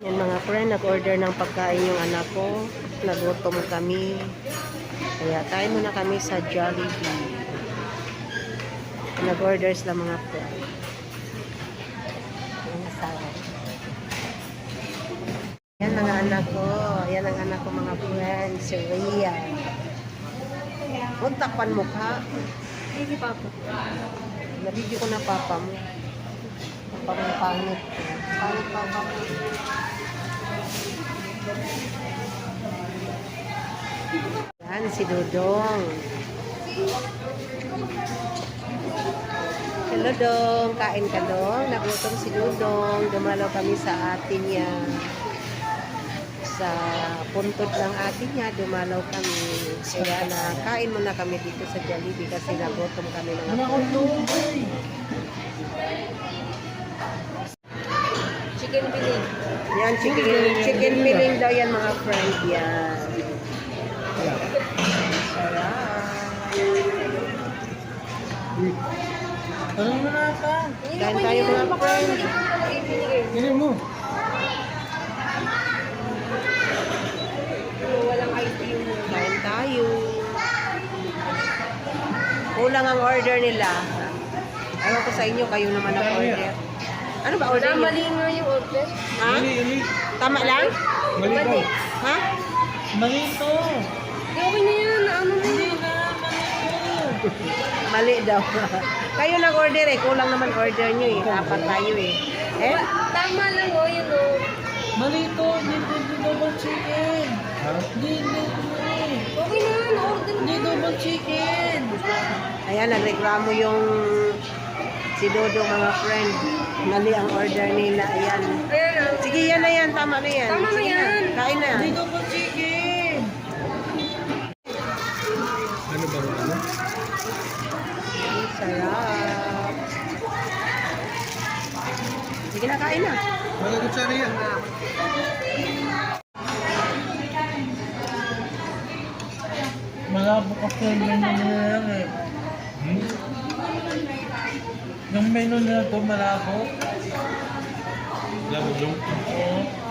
Yan mga friend, nag-order ng pagkain yung anak ko. Nagutom kami. Kaya tayo muna kami sa Jollibee. Nag-order sila mga friend. Yan mga anak ko. Yan ang anak ko mga friend. Si Rhea. Huwag takpan mukha. Hindi papa. Nabidyo ko na papa mo. Papa mo pangit. Pangit papa mo. Yan si Dudong. Hello Dong, kain ka Dong. Nagutom si Dudong. Dumalaw kami sa atin niya. Sa puntod ng atin niya, dumalaw kami. Kaya na kain muna kami dito sa Jollibee kasi nagutom kami ng Chicken fillet. yan, chicken filling daw yan mga friend yan. Ano mo na ka? Kain tayo mga friend. Ganyan mo. Walang ice cream. Kain tayo. Kulang ang order nila. Ayaw ko sa inyo, kayo naman ang order. Ano ba order niyo? Mali nga yung order. Ha? Mali. Tama lang? Mali daw. Ha? Mali to. Okay na yan. Ano na yun? Mali daw. Kayo nag-order eh. Kulang naman order nyo eh. Apat tayo eh. Eh? Tama lang o yun o. Mali to. Hindi double chicken. Hindi. Okay na yan. Order Hindi na. double chicken. Ayan, nagreklamo yung si Dodo mga friend. Mali ang order nila. Ayan. Ayan o. Sige, yan na yan. Tama na yan. Tama na Sige yan. Kain na. Hindi double chicken. Ano ba ano? Sarap. Sige na, kain na. Wala kutsara yan. Malabo kasi yung menu nila yan eh. Yung menu nila to malabo. Malabo yung? Oo.